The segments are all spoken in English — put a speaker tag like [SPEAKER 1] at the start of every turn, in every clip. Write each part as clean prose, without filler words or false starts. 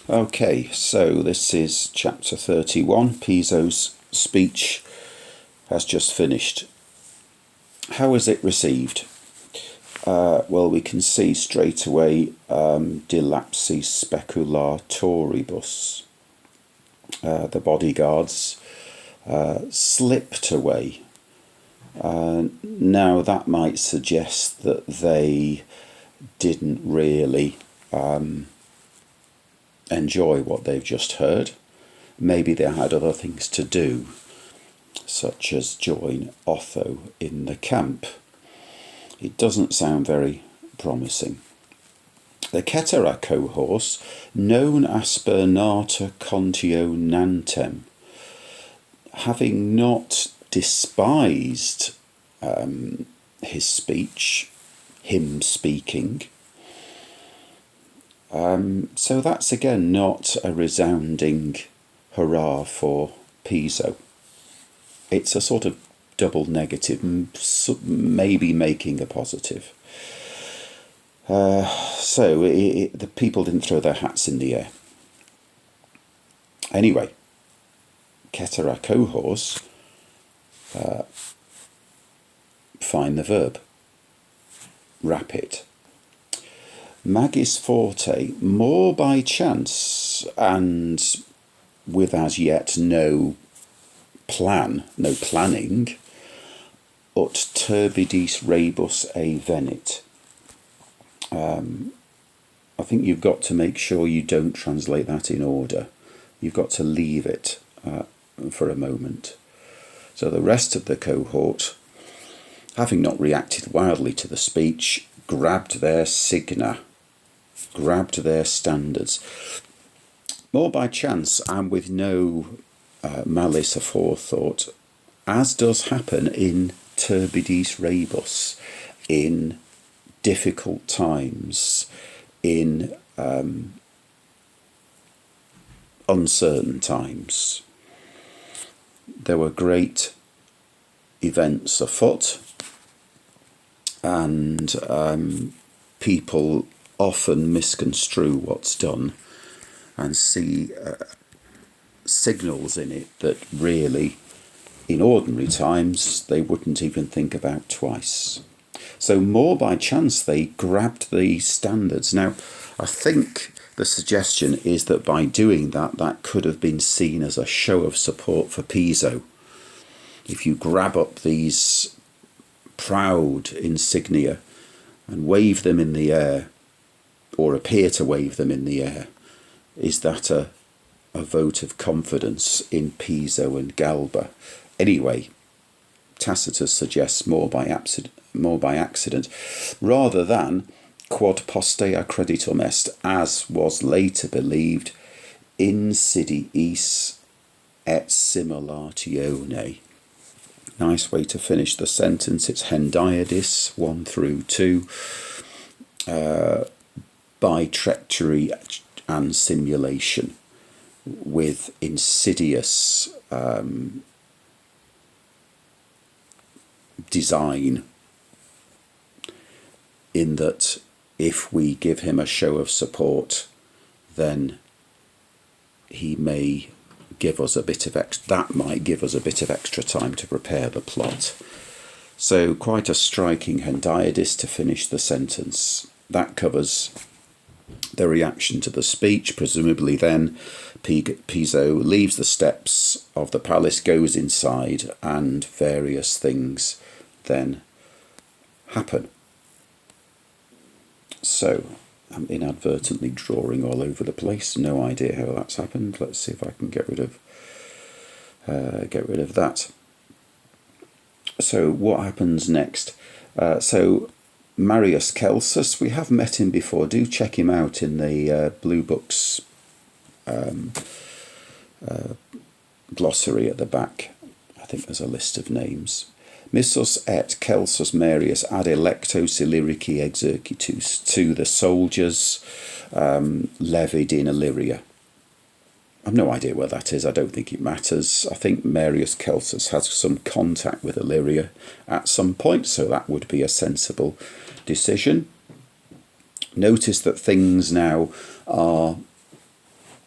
[SPEAKER 1] Okay, so this is chapter 31. Piso's speech has just finished. How is it received? Well, we can see straight away de lapsi speculatoribus. The bodyguards slipped away. Now that might suggest that they didn't really enjoy what they've just heard. Maybe they had other things to do, such as join Otho in the camp. It doesn't sound very promising. The Cetera cohorse, non aspernata contio nantem, having not despised his speech, him speaking. So that's again not a resounding hurrah for Piso. It's a sort of double negative, maybe making a positive. So the people didn't throw their hats in the air. Anyway, Cetera cohorse, find the verb, wrap it. Magis forte, more by chance and with as yet no planning, ut turbidis rebus e venit. I think you've got to make sure you don't translate that in order. You've got to leave it for a moment. So the rest of the cohort, having not reacted wildly to the speech, grabbed their signa, grabbed their standards. More by chance and with no malice aforethought, as does happen in turbidis rebus, in difficult times, in uncertain times. There were great events afoot, and people often misconstrue what's done and see signals in it that really, in ordinary times, they wouldn't even think about twice. So more by chance, they grabbed the standards. Now, I think the suggestion is that by doing that, that could have been seen as a show of support for Piso. If you grab up these proud insignia and wave them in the air, or appear to wave them in the air, is that a vote of confidence in Piso and Galba? Anyway, Tacitus suggests more by accident, rather than quod postea creditum est, as was later believed, insidiis et simulatione. Nice way to finish the sentence. It's Hendiadys 1 through 2. By treachery and simulation, with insidious design, in that if we give him a show of support, then he may give us a bit of that might give us a bit of extra time to prepare the plot. So quite a striking Hendiadys to finish the sentence. That covers the reaction to the speech. Presumably then Piso leaves the steps of the palace, goes inside, and various things then happen. So I'm inadvertently drawing all over the place. No idea how that's happened. Let's see if I can get rid of that. So what happens next? So Marius Celsus, we have met him before. Do check him out in the Blue Books glossary at the back. I think there's a list of names. Missus et Celsus Marius ad electos Illyrici exercitus, to the soldiers levied in Illyria. I've no idea where that is. I don't think it matters. I think Marius Celsus has some contact with Illyria at some point, so that would be a sensible decision. Notice that things now are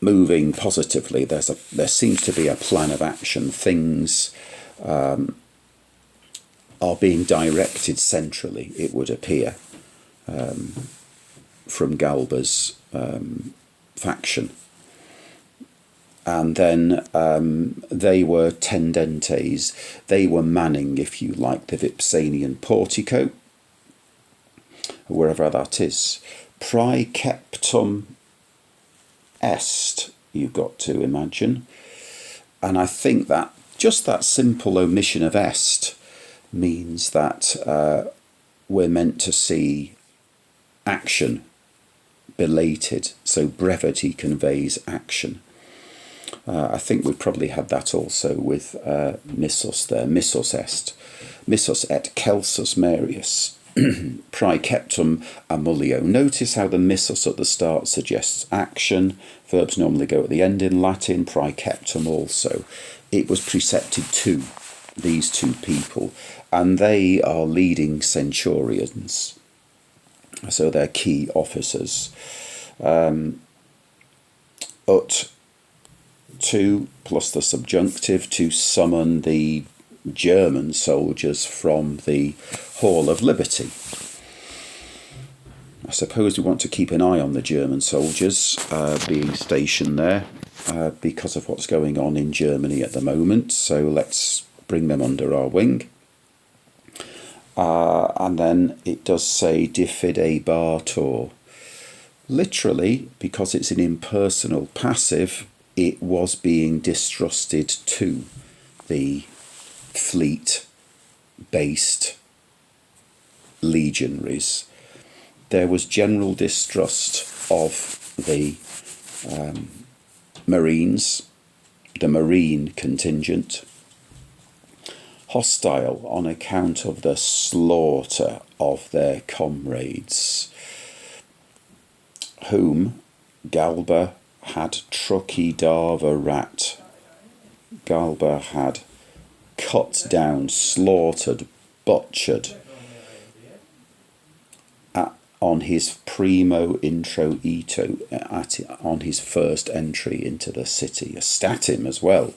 [SPEAKER 1] moving positively. There seems to be a plan of action. Things are being directed centrally, it would appear, from Galba's faction. And then they were tendentes. They were manning, if you like, the Vipsanian portico, wherever that is. Praeceptum est, you've got to imagine. And I think that just that simple omission of est means that we're meant to see action belated. So brevity conveys action. I think we probably had that also with missus there. Missus est. Missus et celsus Marius. Praeceptum amullio. Notice how the missus at the start suggests action. Verbs normally go at the end in Latin. Praeceptum also. It was precepted to these two people, and they are leading centurions. So they're key officers. Ut to plus the subjunctive to summon the German soldiers from the Hall of Liberty. I suppose we want to keep an eye on the German soldiers being stationed there because of what's going on in Germany at the moment. So let's bring them under our wing. And then it does say diffidebator. Literally, because it's an impersonal passive, it was being distrusted to the fleet-based legionaries. There was general distrust of the Marines, the Marine contingent, hostile on account of the slaughter of their comrades, whom Galba had trucidaverat. Galba had cut down, slaughtered, butchered on his primo introito, on his first entry into the city. A statim as well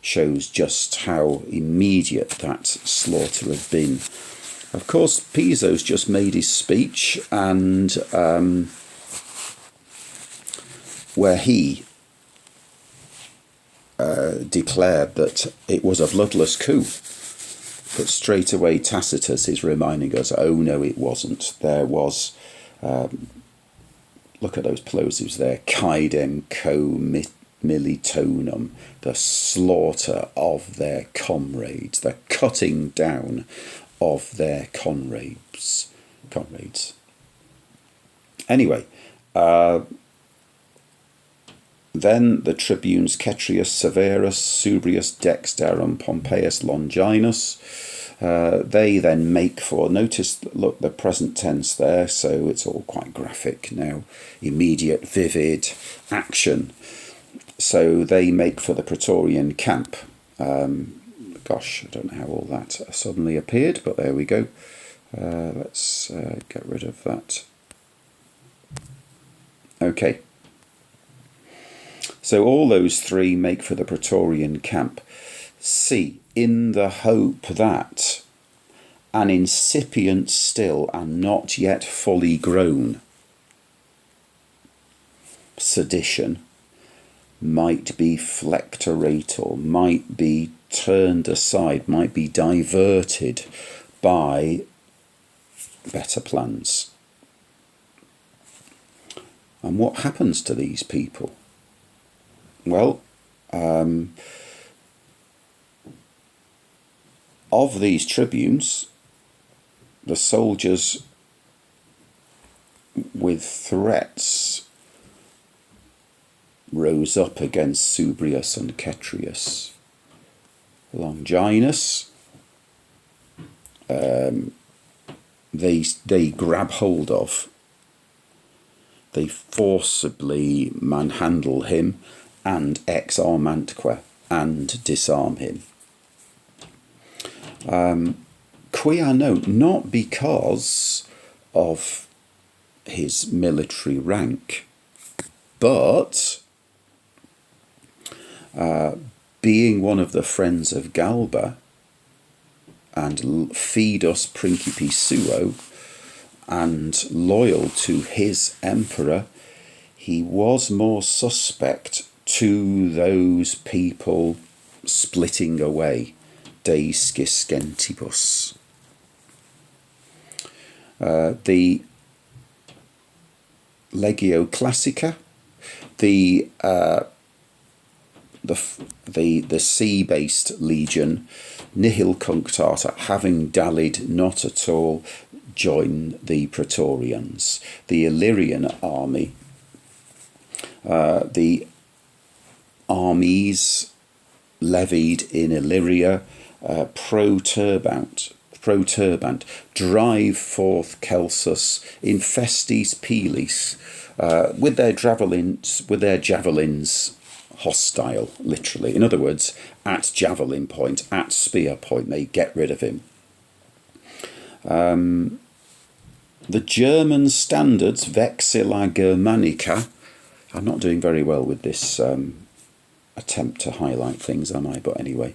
[SPEAKER 1] shows just how immediate that slaughter had been. Of course, Piso's just made his speech, and where he declared that it was a bloodless coup. But straight away Tacitus is reminding us, oh no, it wasn't. There was, look at those plosives there, caedem commilitonum, the slaughter of their comrades, the cutting down of their comrades. Anyway, then the tribunes Cetrius Severus, Subrius Dexter, Pompeius Longinus, they then make for, notice, look, the present tense there, so it's all quite graphic now, immediate, vivid, action. So they make for the Praetorian camp. Gosh, I don't know how all that suddenly appeared, but there we go. Let's get rid of that. Okay. So all those three make for the Praetorian camp. C, in the hope that an incipient still and not yet fully grown sedition might be flectorator, might be turned aside, might be diverted by better plans. And what happens to these people? Well, of these tribunes, the soldiers with threats rose up against Subrius and Cetrius. Longinus, they grab hold of, they forcibly manhandle him and exarmantque, and disarm him. Quia no, not because of his military rank, but being one of the friends of Galba and Fidus Principi Suo, and loyal to his emperor, he was more suspect to those people splitting away, de Schiscentibus. The Legio Classica, the sea-based legion, nihil cunctata, having dallied not at all, join the Praetorians. The Illyrian army, the armies levied in Illyria, proturbant, drive forth Celsus in festis pilis, with their javelins hostile, literally. In other words, at javelin point, at spear point, they get rid of him. The German standards, Vexilla Germanica, I'm not doing very well with this attempt to highlight things, am I? But anyway,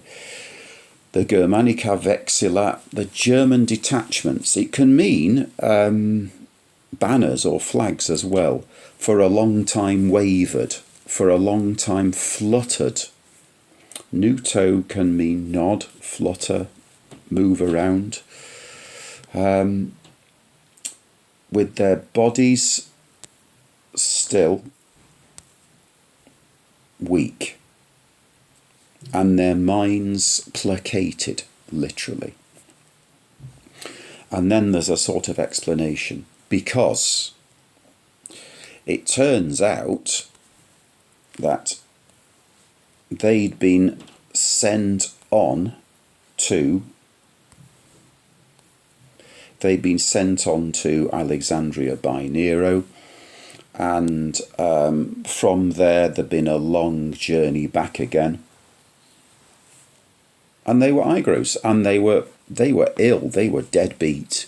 [SPEAKER 1] the Germanica Vexilla, the German detachments, it can mean banners or flags as well, for a long time wavered, for a long time fluttered. Nuto can mean nod, flutter, move around. With their bodies still weak and their minds placated, literally. And then there's a sort of explanation, because it turns out that they'd been sent on to Alexandria by Nero, and from there there'd been a long journey back again, and they were Igros, and they were ill, they were dead beat.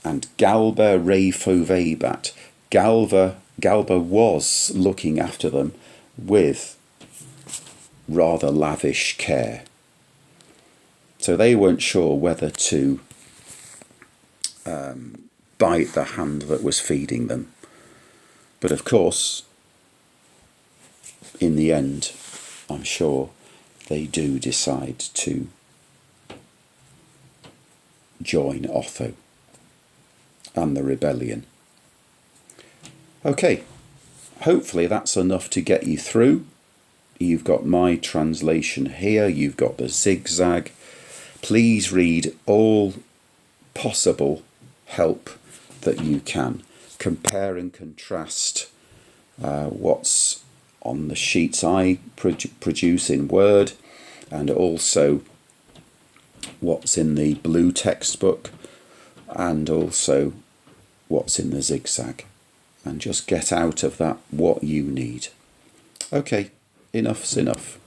[SPEAKER 1] And Galba refovebat, Galba was looking after them with rather lavish care. So they weren't sure whether to bite the hand that was feeding them. But of course, in the end, I'm sure they do decide to join Otho and the rebellion. Okay, hopefully that's enough to get you through. You've got my translation here, you've got the zigzag. Please read all possible help that you can. Compare and contrast what's on the sheets I produce in Word, and also what's in the blue textbook, and also what's in the zigzag, and just get out of that what you need. Okay, enough's enough.